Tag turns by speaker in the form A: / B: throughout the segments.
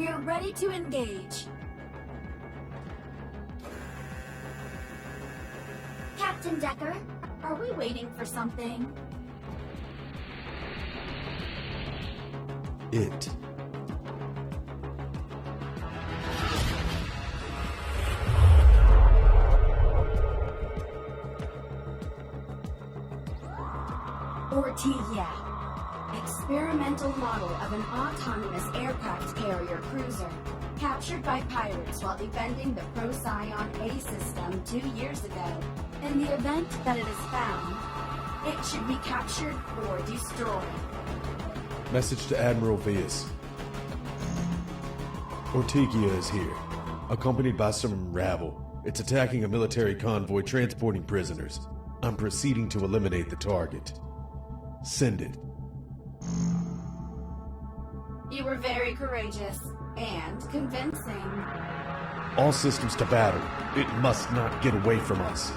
A: We are ready to engage. Captain Decker, are we waiting for something?
B: It.
A: Ortigia. Experimental model of an autonomous aircraft carrier cruiser, captured by pirates while defending the Procyon A system 2 years ago. In the event that it is found, it should be captured or destroyed.
B: Message to Admiral Vias. Ortigia is here, accompanied by some rabble. It's attacking a military convoy transporting prisoners. I'm proceeding to eliminate the target. Send it.
A: You were very courageous and convincing.
B: All systems to battle. It must not get away from us.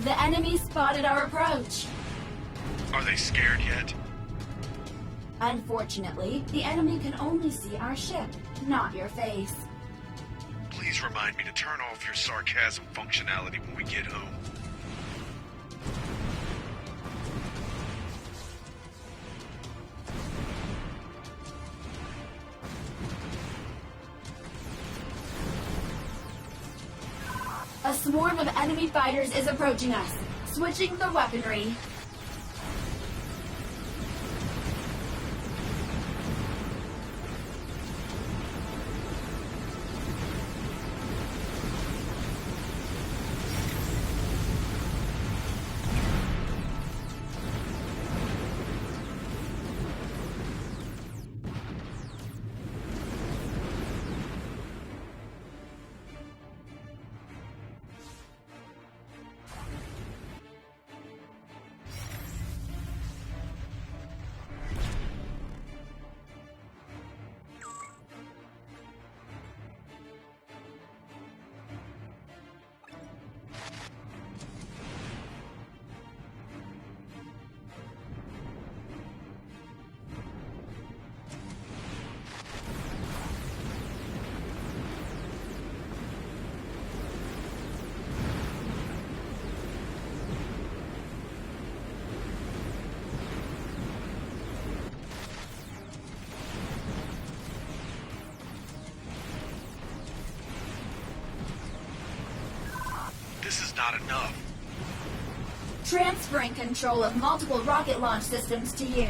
A: The enemy spotted our approach.
B: Are they scared yet?
A: Unfortunately, the enemy can only see our ship, not your face.
B: Please remind me to turn off your sarcasm functionality when we get home.
A: A swarm of enemy fighters is approaching us. Switching the weaponry.
B: This is not enough.
A: Transferring control of multiple rocket launch systems to you.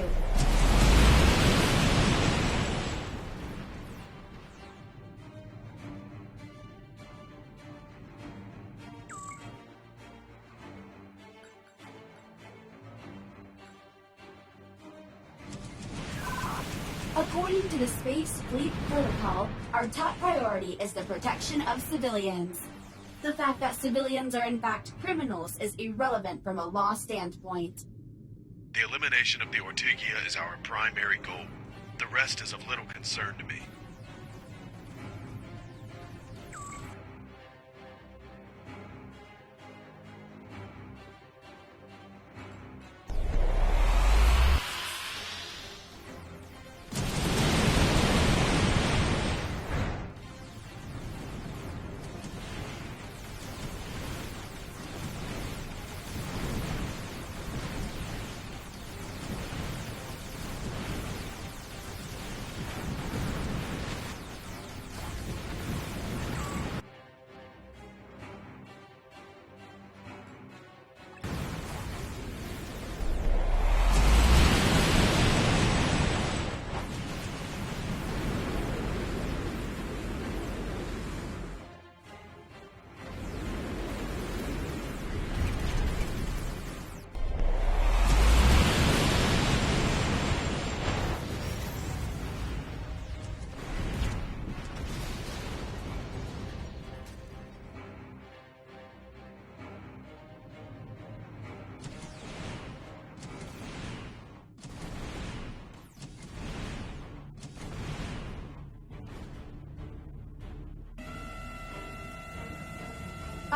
A: According to the Space Fleet Protocol, our top priority is the protection of civilians. The fact that civilians are in fact criminals is irrelevant from a law standpoint.
B: The elimination of the Ortigia is our primary goal. The rest is of little concern to me.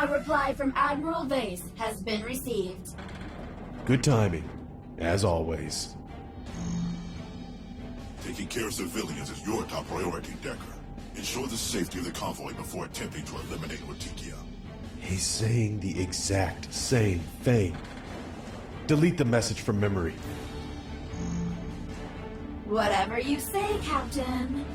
A: A reply from Admiral Vase has been received.
B: Good timing, as always.
C: Taking care of civilians is your top priority, Decker. Ensure the safety of the convoy before attempting to eliminate Ortikia.
B: He's saying the exact same thing. Delete the message from memory.
A: Whatever you say, Captain.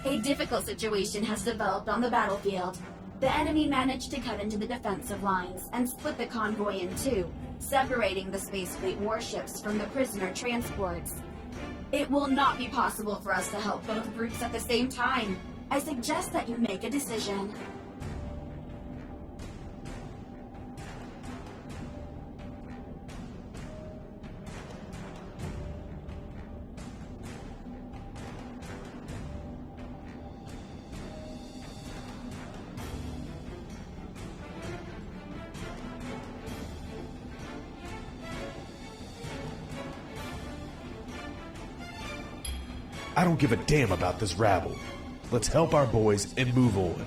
A: A difficult situation has developed on the battlefield. The enemy managed to cut into the defensive lines and split the convoy in two, separating the Space Fleet warships from the prisoner transports. It will not be possible for us to help both groups at the same time. I suggest that you make a decision.
B: I don't give a damn about this rabble. Let's help our boys and move on.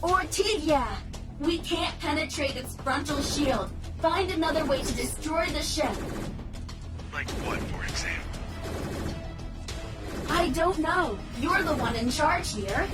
A: Ortigia! We can't penetrate its frontal shield. Find another way to destroy the ship.
D: Like what, for example?
A: I don't know. You're the one in charge here.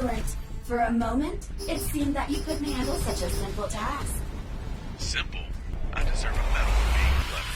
A: Excellent. For a moment, it seemed that you couldn't handle such a simple task.
D: Simple. I deserve a medal for being clever.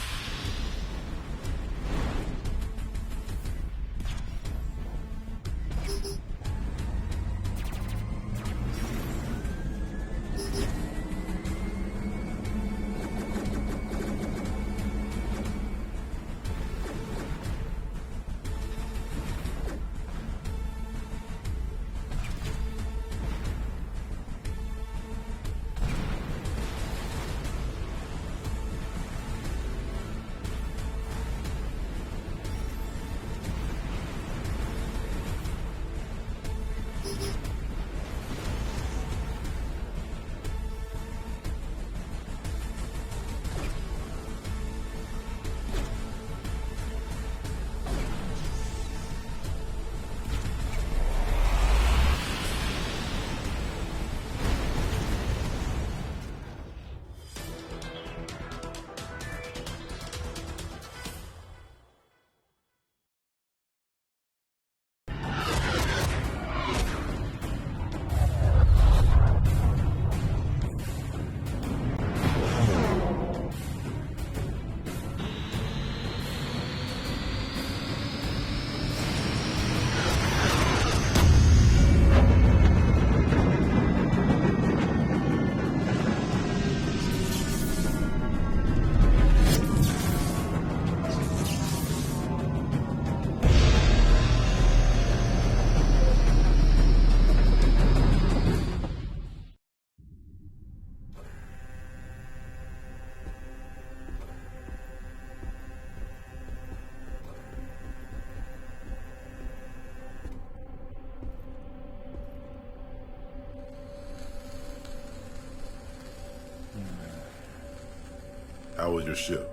C: How was your ship?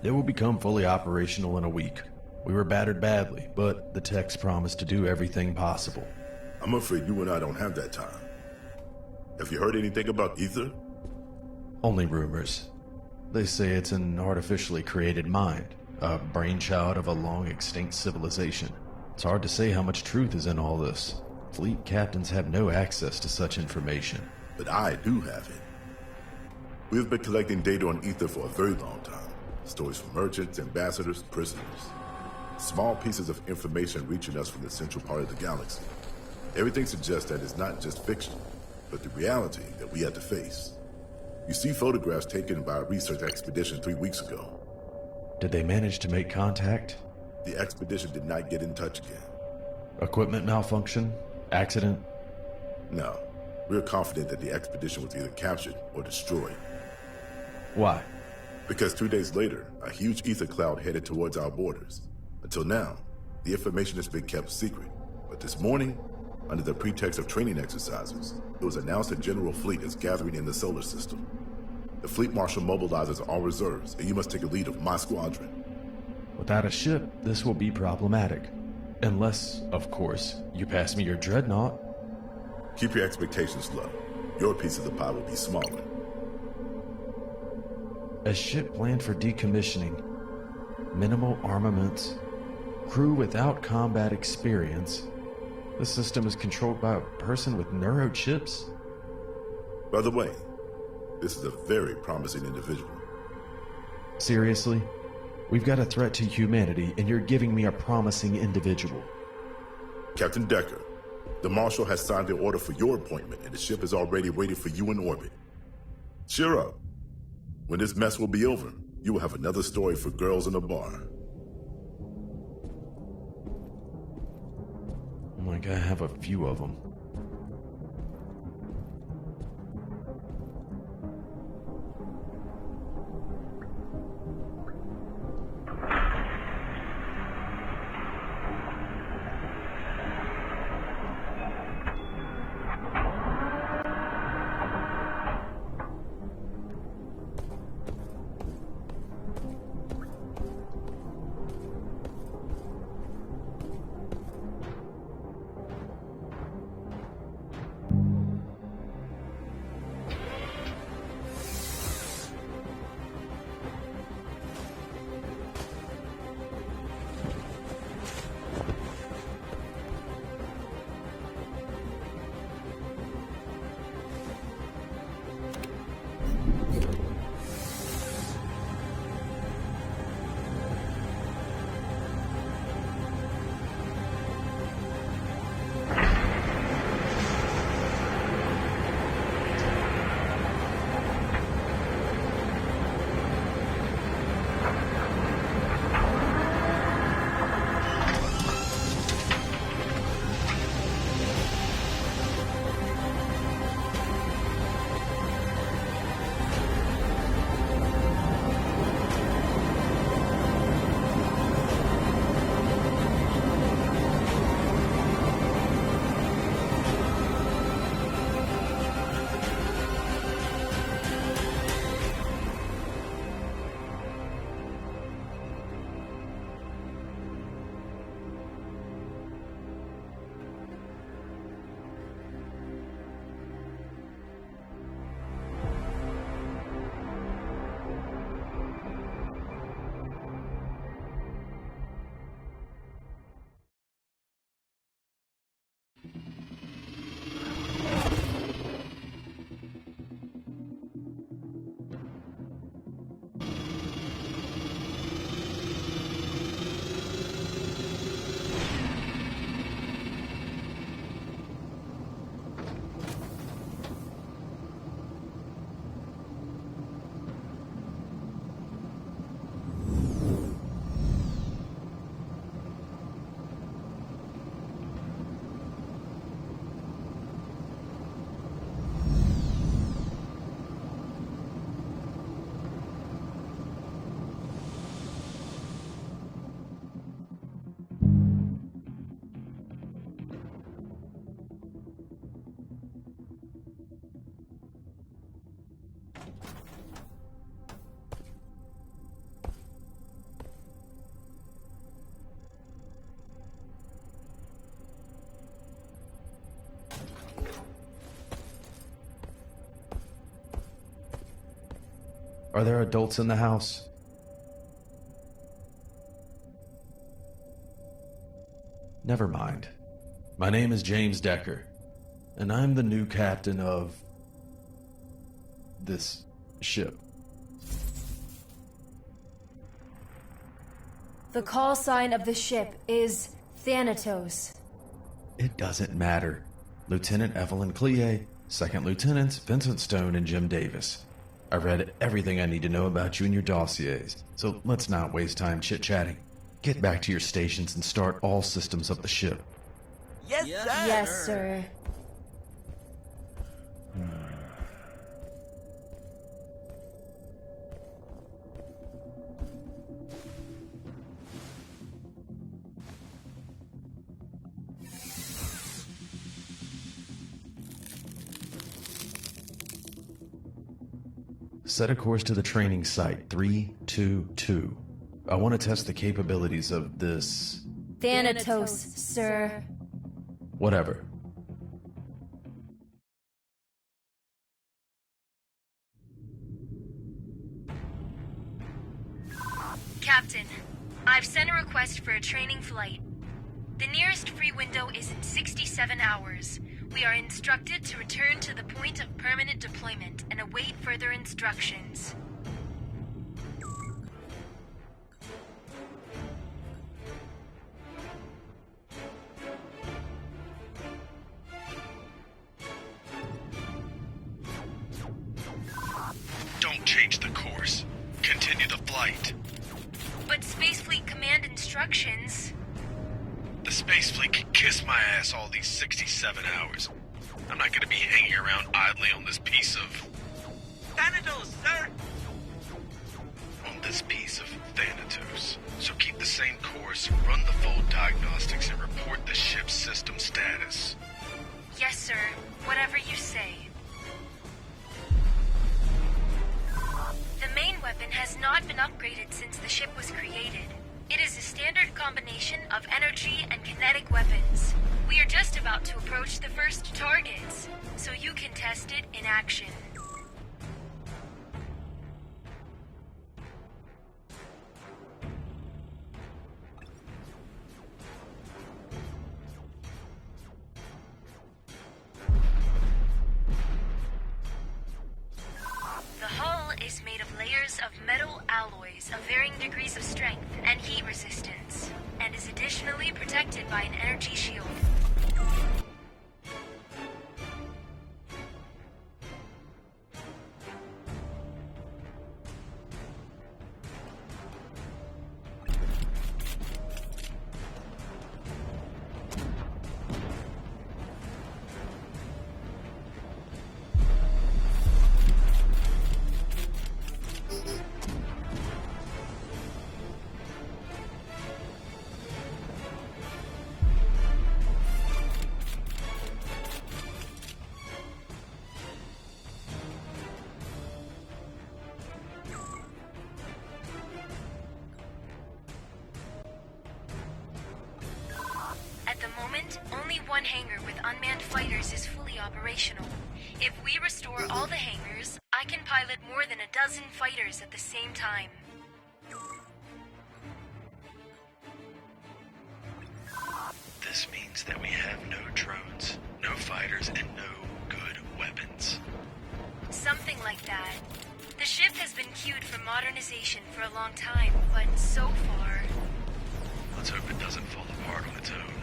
B: It will become fully operational in a week. We were battered badly, but the techs promised to do everything possible.
C: I'm afraid you and I don't have that time. Have you heard anything about Ether?
B: Only rumors. They say it's an artificially created mind, a brainchild of a long-extinct civilization. It's hard to say how much truth is in all this. Fleet captains have no access to such information.
C: But I do have it. We have been collecting data on Ether for a very long time. Stories from merchants, ambassadors, prisoners. Small pieces of information reaching us from the central part of the galaxy. Everything suggests that it's not just fiction, but the reality that we had to face. You see photographs taken by a research expedition 3 weeks ago.
B: Did they manage to make contact?
C: The expedition did not get in touch again.
B: Equipment malfunction? Accident?
C: No. We're confident that the expedition was either captured or destroyed.
B: Why?
C: Because 2 days later, a huge ether cloud headed towards our borders. Until now, the information has been kept secret. But this morning, under the pretext of training exercises, it was announced a general fleet is gathering in the solar system. The fleet marshal mobilizes all reserves, and you must take the lead of my squadron.
B: Without a ship, this will be problematic. Unless, of course, you pass me your dreadnought.
C: Keep your expectations low. Your piece of the pie will be smaller.
B: A ship planned for decommissioning. Minimal armaments. Crew without combat experience. The system is controlled by a person with neurochips?
C: By the way, this is a very promising individual.
B: Seriously? We've got a threat to humanity, and you're giving me a promising individual.
C: Captain Decker, the Marshal has signed the order for your appointment, and the ship is already waiting for you in orbit. Cheer up. When this mess will be over, you will have another story for girls in a bar.
B: Like I have a few of them. Are there adults in the house? Never mind. My name is James Decker, and I'm the new captain of this ship.
E: The call sign of the ship is Thanatos.
B: It doesn't matter. Lieutenant Evelyn Clie, Second Lieutenants Vincent Stone and Jim Davis. I read everything I need to know about you in your dossiers, so let's not waste time chit-chatting. Get back to your stations and start all systems of the ship.
F: Yes, sir.
E: Yes, sir.
B: Set a course to the training site 322. I want to test the capabilities of this...
E: Thanatos, sir.
B: whatever.
E: Captain, I've sent a request for a training flight. The nearest free window is in 67 hours. We are instructed to return to the point of permanent deployment and await further instructions.
D: Don't change the course. Continue the flight.
E: But Space Fleet Command instructions...
D: The space fleet can kiss my ass all these 67 hours. I'm not gonna be hanging around idly on this piece of...
F: Thanatos, sir.
D: on this piece of Thanatos. So keep the same course, run the full diagnostics, and report the ship's system status.
E: Yes, sir. Whatever you say. The main weapon has not been upgraded since the ship was created. It is a standard combination of energy and kinetic weapons. We are just about to approach the first targets, so you can test it in action. The hull is made of layers of metal alloys of varying degrees of strength and heat resistance, and is additionally protected by an energy shield. At the moment, only one hangar with unmanned fighters is fully operational. If we restore all the hangars, I can pilot more than a dozen fighters at the same time.
D: This means that we have no drones, no fighters, and no good weapons.
E: Something like that. The ship has been queued for modernization for a long time, but so far...
D: Let's hope it doesn't fall apart on its own.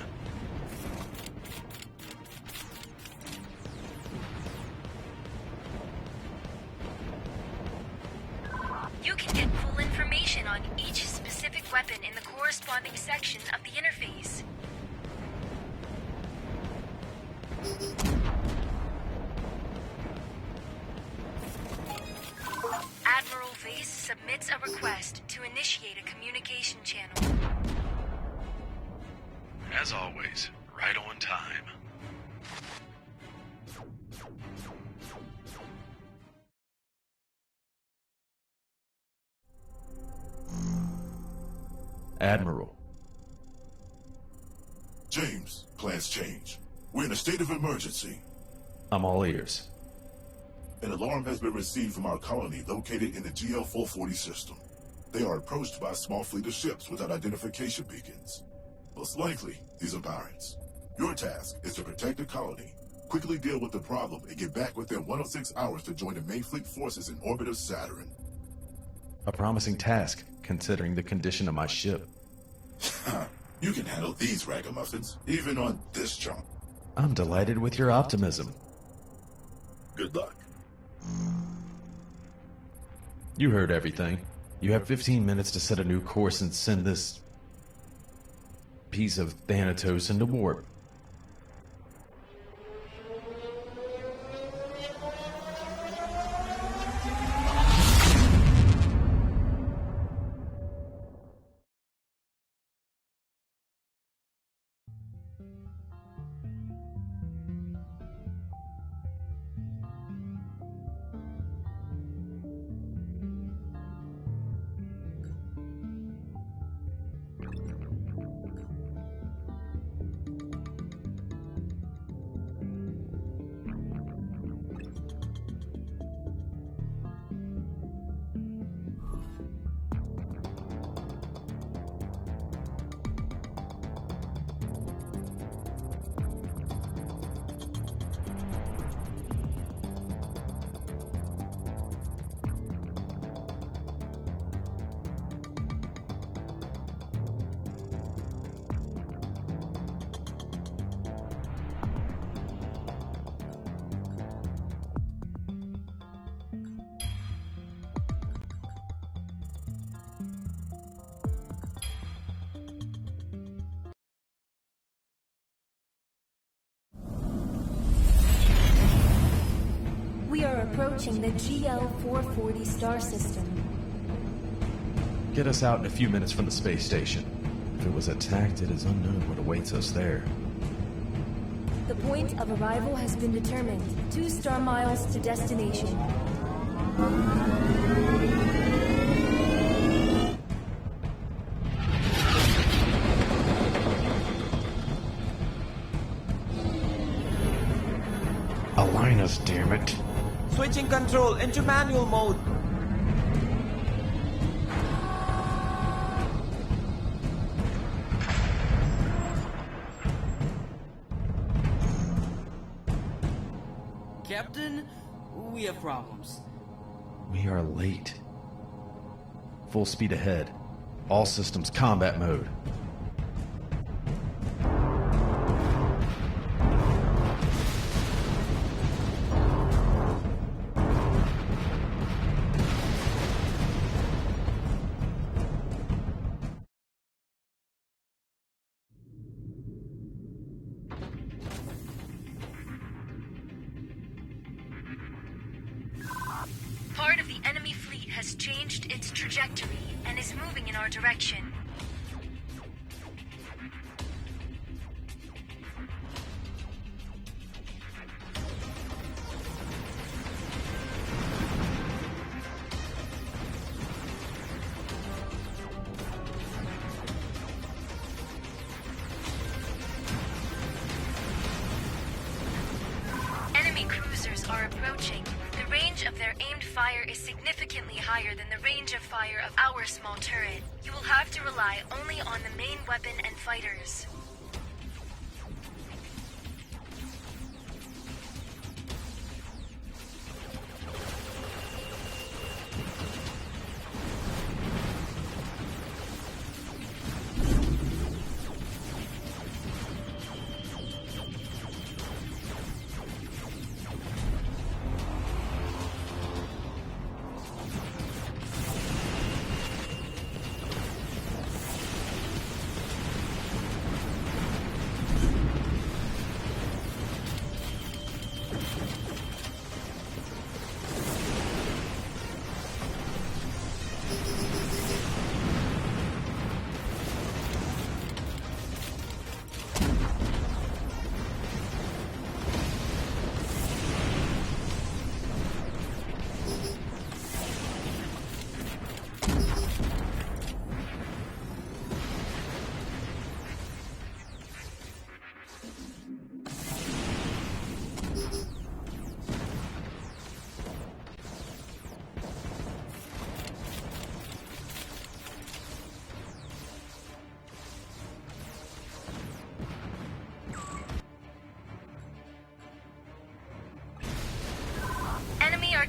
E: You can get full information on each specific weapon in the corresponding section of the interface. Admiral Vase submits a request to initiate a communication channel.
D: As always, right on time.
B: Admiral.
C: James, plans change. We're in a state of emergency.
B: I'm all ears.
C: An alarm has been received from our colony located in the GL-440 system. They are approached by a small fleet of ships without identification beacons. Most likely, these are pirates. Your task is to protect the colony, quickly deal with the problem, and get back within 106 hours to join the main fleet forces in orbit of Saturn.
B: A promising task, considering the condition of my ship.
C: You can handle these ragamuffins, even on this jump.
B: I'm delighted with your optimism.
C: Good luck.
B: You heard everything. You have 15 minutes to set a new course and send this piece of Thanatos into warp.
E: We are approaching the GL-440 star system.
B: Get us out in a few minutes from the space station. If it was attacked, it is unknown what awaits us there.
E: The point of arrival has been determined. 2 star miles to destination.
B: Align us, damn it.
F: Switching control into manual mode.
G: Captain, we have problems.
B: We are late. Full speed ahead. All systems combat mode.
E: Part of the enemy fleet has changed its trajectory and is moving in our direction. Enemy cruisers are approaching. The range of their aimed fire is significantly higher than the range of fire of our small turret. You will have to rely only on the main weapon and fighters.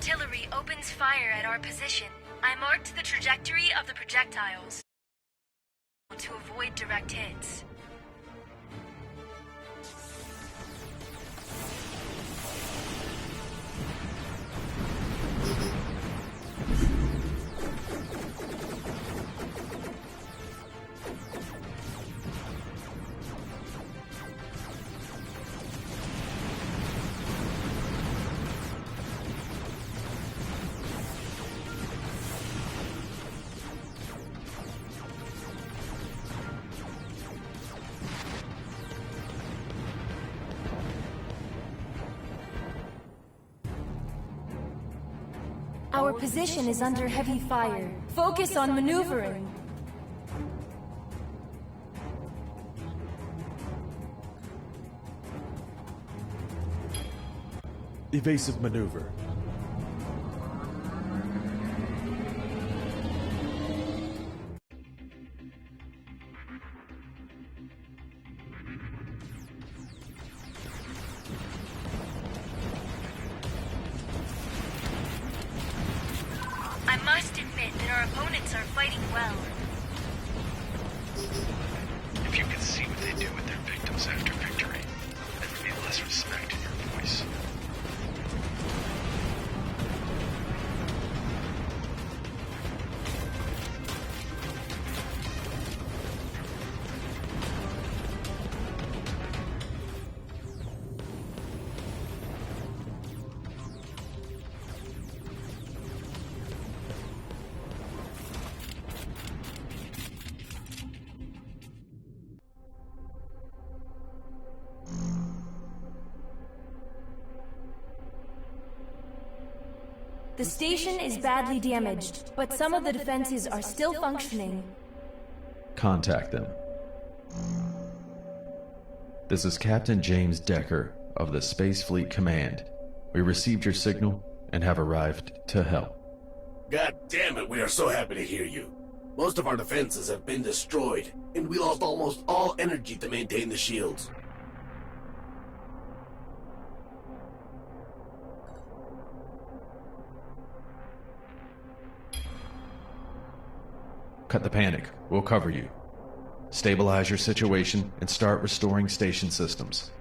E: artillery opens fire at our position, I marked the trajectory of the projectiles to avoid direct hits.
H: Our position is under heavy fire. Focus on maneuvering.
B: Evasive maneuver.
E: I must admit that our opponents are fighting well.
D: If you could see what they do with their victims after victory, there would be less respect in your voice.
H: The station is badly damaged, but some of the defenses are still functioning.
B: Contact them. This is Captain James Decker of the Space Fleet Command. We received your signal and have arrived to help.
I: God damn it, we are so happy to hear you. Most of our defenses have been destroyed, and we lost almost all energy to maintain the shields.
B: Cut the panic. We'll cover you. Stabilize your situation and start restoring station systems.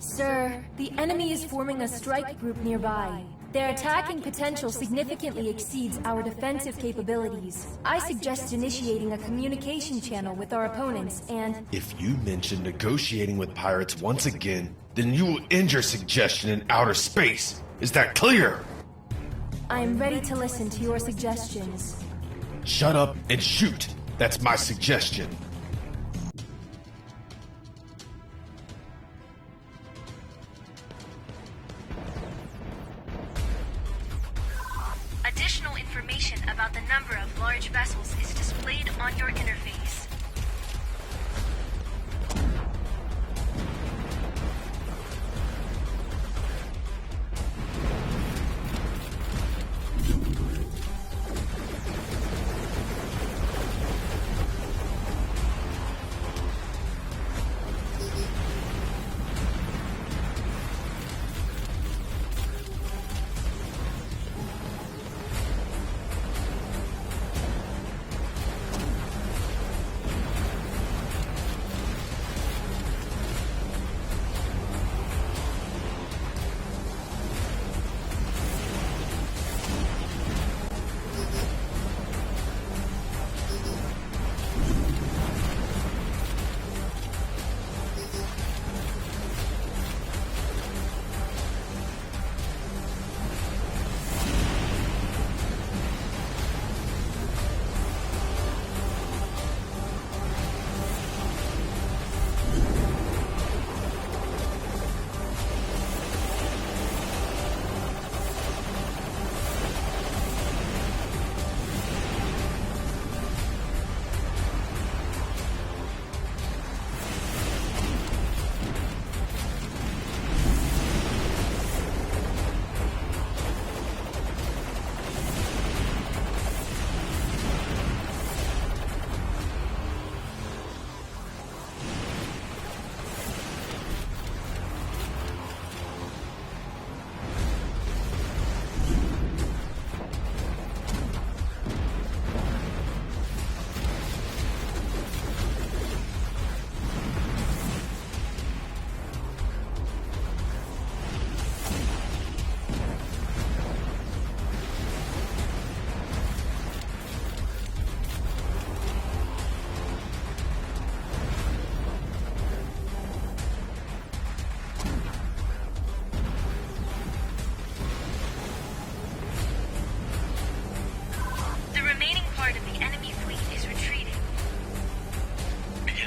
H: Sir, the enemy is forming a strike group nearby. Their attacking potential significantly exceeds our defensive capabilities. I suggest initiating a communication channel with our opponents and...
B: If you mention negotiating with pirates once again, then you will end your suggestion in outer space. Is that clear?
H: I am ready to listen to your suggestions.
B: Shut up and shoot. That's my suggestion.
E: Additional information about the number of large vessels is displayed on your interface.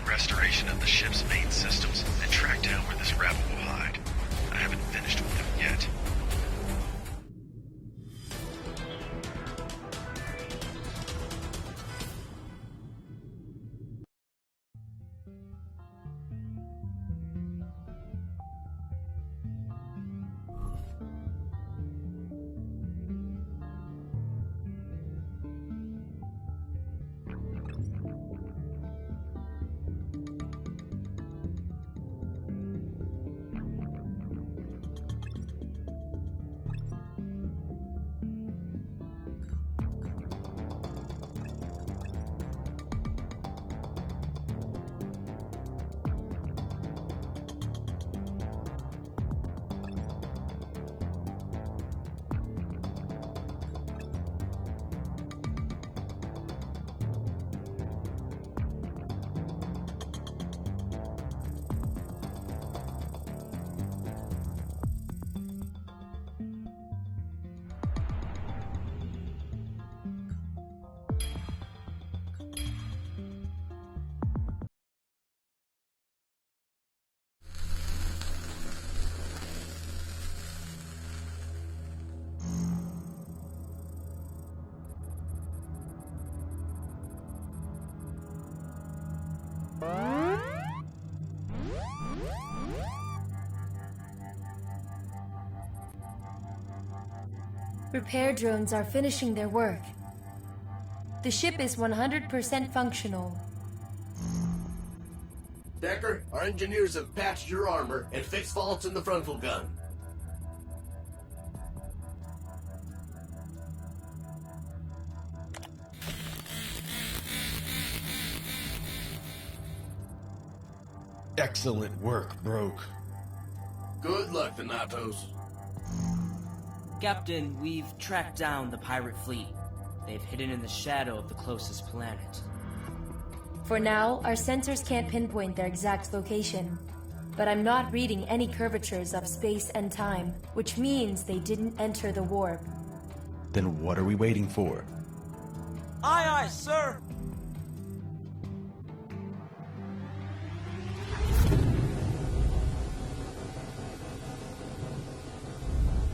D: Restoration of the ship's main systems and track down where this rabble will hide. I haven't finished with them yet.
H: Repair drones are finishing their work. The ship is 100% functional.
I: Decker, our engineers have patched your armor and fixed faults in the frontal gun.
B: Excellent work, Broke.
I: Good luck, Thanatos.
G: Captain, we've tracked down the pirate fleet. They've hidden in the shadow of the closest planet.
H: For now, our sensors can't pinpoint their exact location. But I'm not reading any curvatures of space and time, which means they didn't enter the warp.
B: Then what are we waiting for?
F: Aye, aye, sir!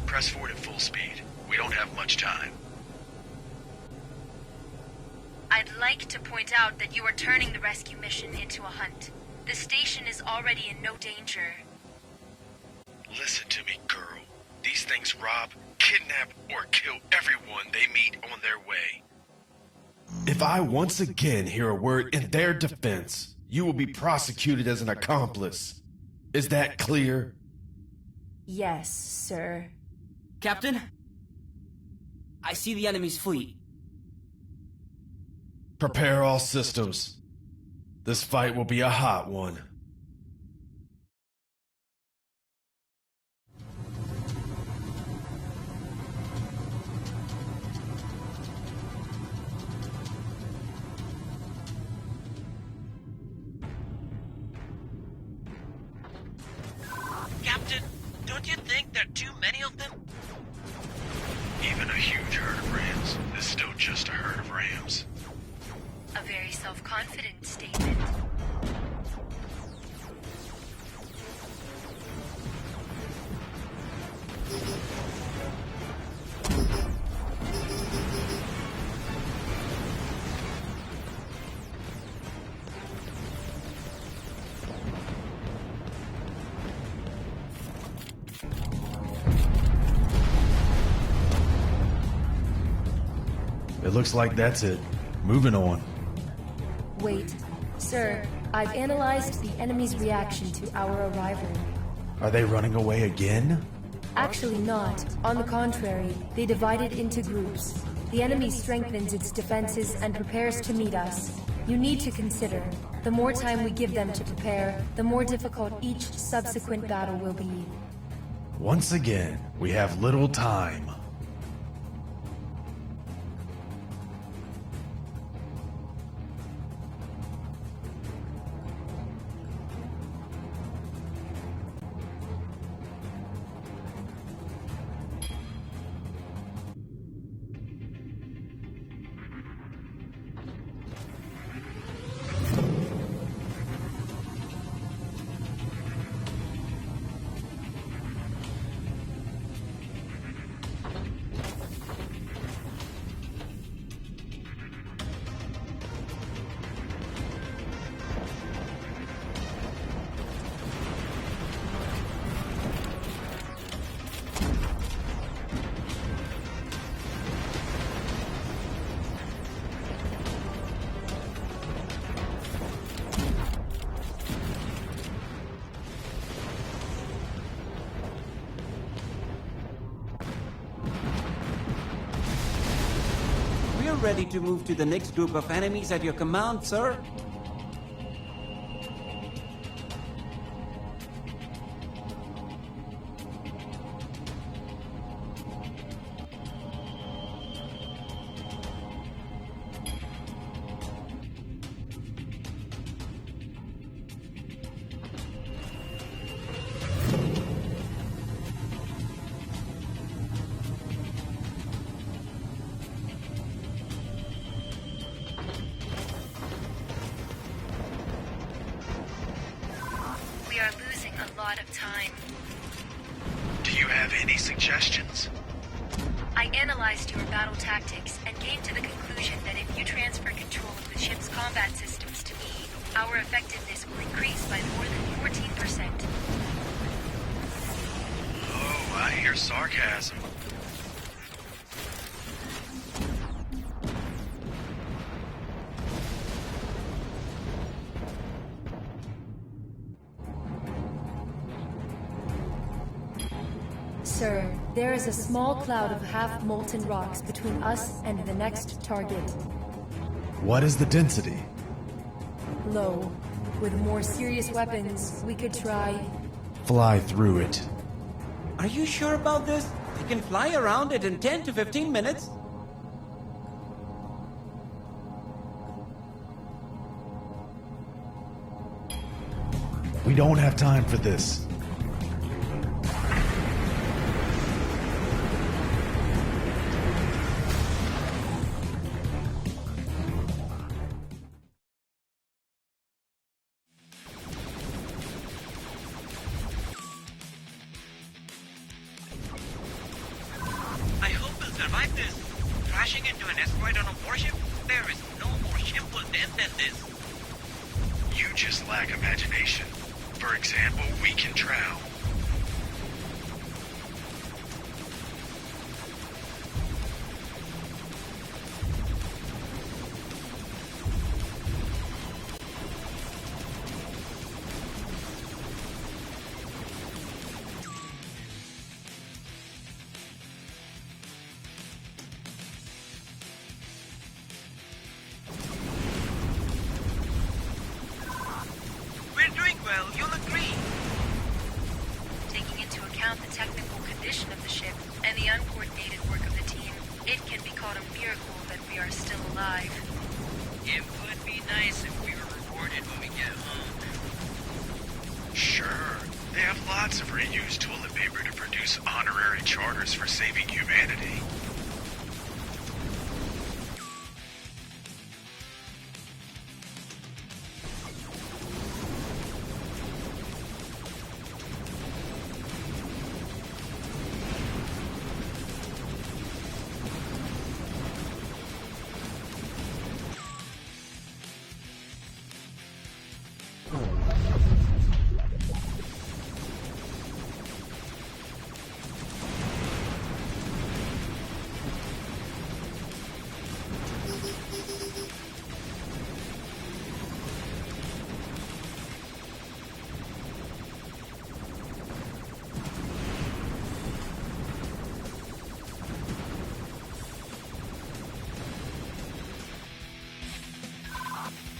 D: Press forward at full speed. We don't have much time.
E: I'd like to point out that you are turning the rescue mission into a hunt. The station is already in no danger.
D: Listen to me, girl. These things rob, kidnap, or kill everyone they meet on their way.
B: If I once again hear a word in their defense, you will be prosecuted as an accomplice. Is that clear?
H: Yes, sir.
G: Captain? I see the enemy's fleet.
B: Prepare all systems. This fight will be a hot one.
J: Captain, don't you think there are too many of them?
D: Even a huge herd of rams is still just a herd of rams.
E: A very self-confident statement.
B: It looks like that's it. Moving on.
H: Wait. Sir, I've analyzed the enemy's reaction to our arrival.
B: Are they running away again?
H: Actually not. On the contrary, they divided into groups. The enemy strengthens its defenses and prepares to meet us. You need to consider, the more time we give them to prepare, the more difficult each subsequent battle will be.
B: Once again, we have little time.
F: Ready to move to the next group of enemies at your command, sir?
D: Do you have any suggestions?
E: I analyzed your battle tactics and came to the conclusion that if you transfer control of the ship's combat systems to me, our effectiveness will increase by more than 14%.
D: Oh, I hear sarcasm.
H: Sir, there is a small cloud of half-molten rocks between us and the next target.
B: What is the density?
H: Low. With more serious weapons, we could try...
B: Fly through it.
F: Are you sure about this? You can fly around it in 10 to 15 minutes.
B: We don't have time for this.
J: I hope we'll survive this. Crashing into an asteroid on a warship? There is no more shameful death than this.
D: You just lack imagination. For example, we can drown.
J: We're doing well, you'll agree.
E: Taking into account the technical condition of the ship and the uncoordinated work of the team, it can be called a miracle that we are still alive.
J: It would be nice if we were rewarded when we get home.
D: Sure, they have lots of reused toilet paper to produce honorary charters for saving humanity.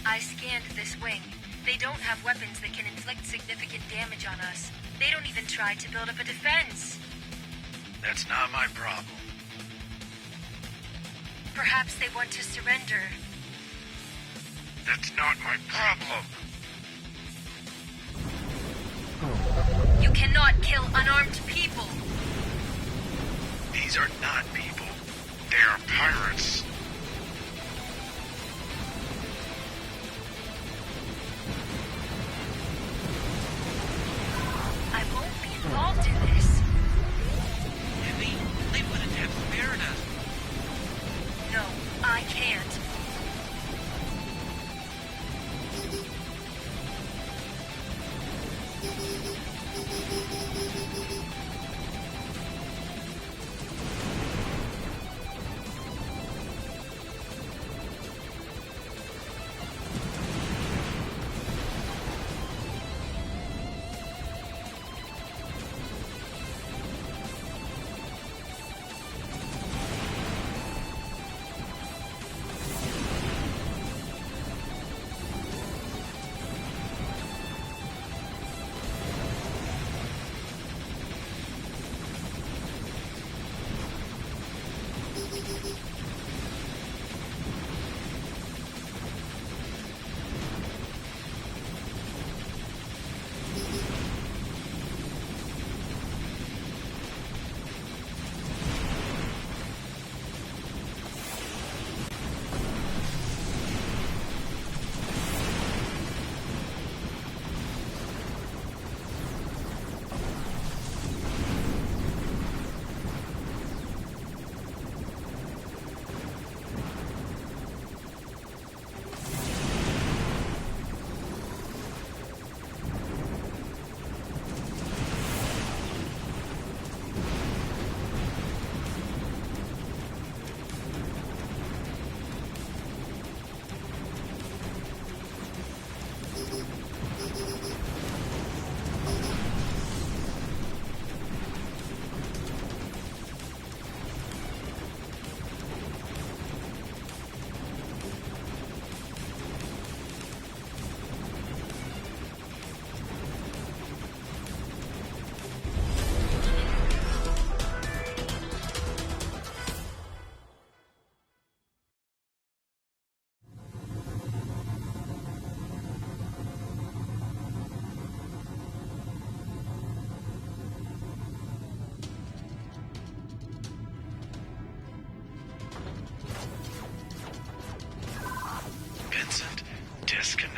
E: I scanned this wing. They don't have weapons that can inflict significant damage on us. They don't even try to build up a defense.
D: That's not my problem.
E: Perhaps they want to surrender.
D: That's not my problem.
E: You cannot kill unarmed people.
D: These are not people. They are pirates.
E: I won't be involved in this.
J: Maybe they wouldn't have spared us.
E: No, I can't.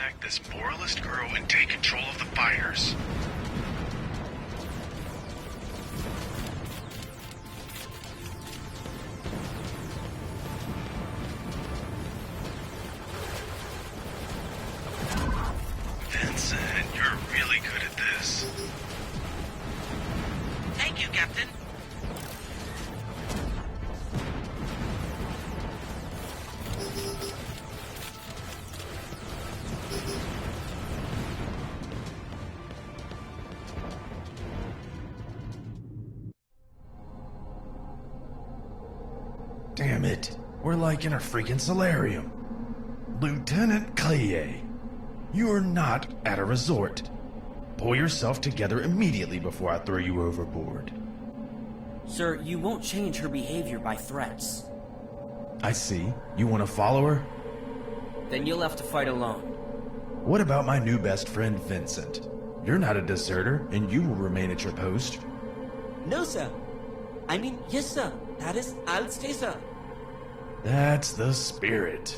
D: disconnect this moralist girl and take control of the fighters. Vincent, you're really good at this.
J: Thank you, Captain.
B: Damn it. We're like in a freaking solarium. Lieutenant Clea, you are not at a resort. Pull yourself together immediately before I throw you overboard.
G: Sir, you won't change her behavior by threats.
B: I see. You want to follow her?
G: Then you'll have to fight alone.
B: What about my new best friend, Vincent? You're not a deserter, and you will remain at your post.
F: No, sir. I mean, yes, sir. That is, I'll stay, sir.
B: That's the spirit.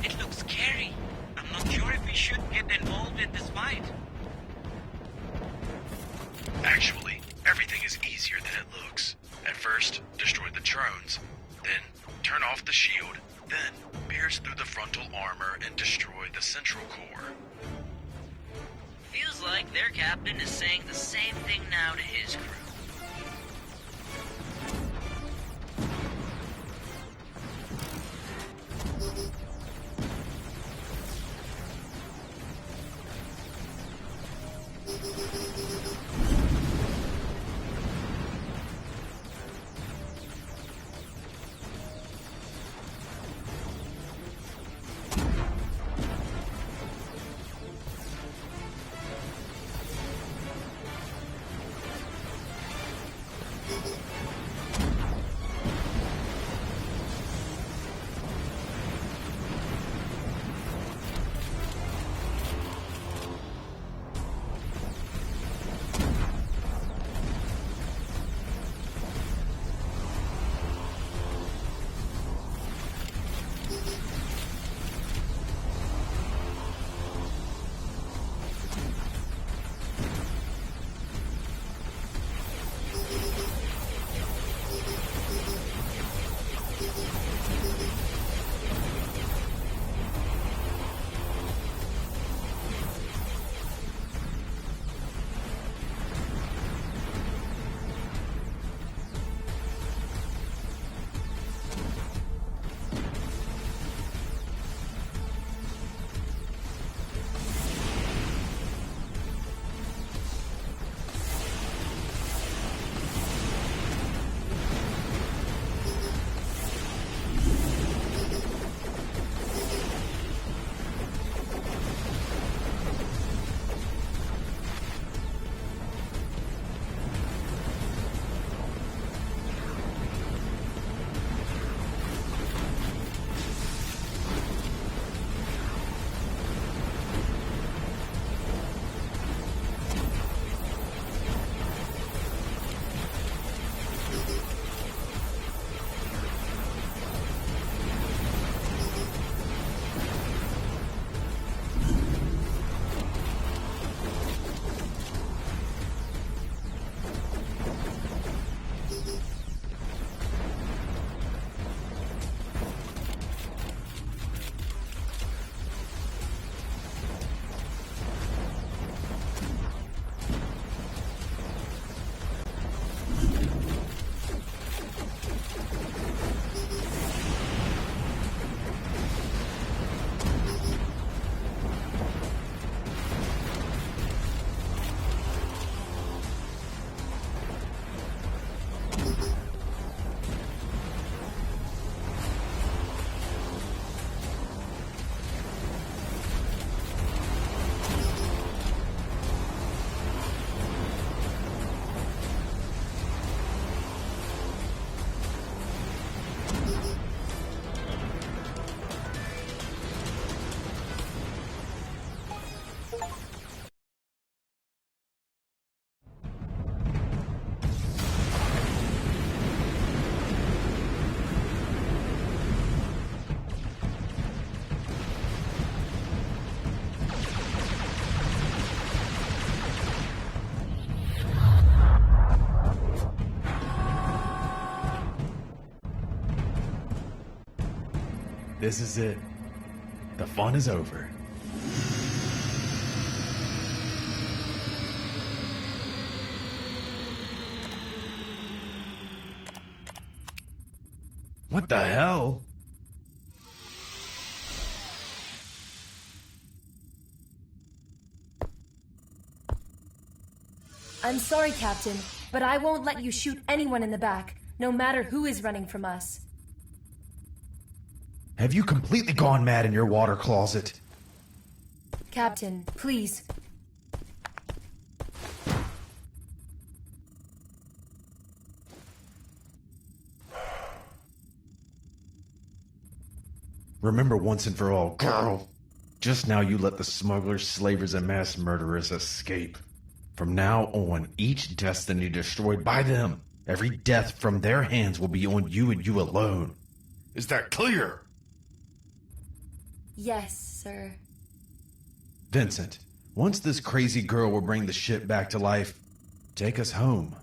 J: It looks scary. I'm not sure if we should get involved in this fight.
D: Actually, everything is easier than it looks. At first, destroy the drones, then turn off the shield, then pierce through the frontal armor and destroy the central core.
J: Feels like their captain is saying the same thing now to his crew.
B: This is it. The fun is over. What the hell?
H: I'm sorry, Captain, but I won't let you shoot anyone in the back, no matter who is running from us.
B: Have you completely gone mad in your water closet?
H: Captain, please.
B: Remember once and for all, girl. Just now you let the smugglers, slavers, and mass murderers escape. From now on, each destiny destroyed by them, every death from their hands will be on you and you alone. Is that clear?
H: Yes, sir.
B: Vincent, once this crazy girl will bring the ship back to life, take us home.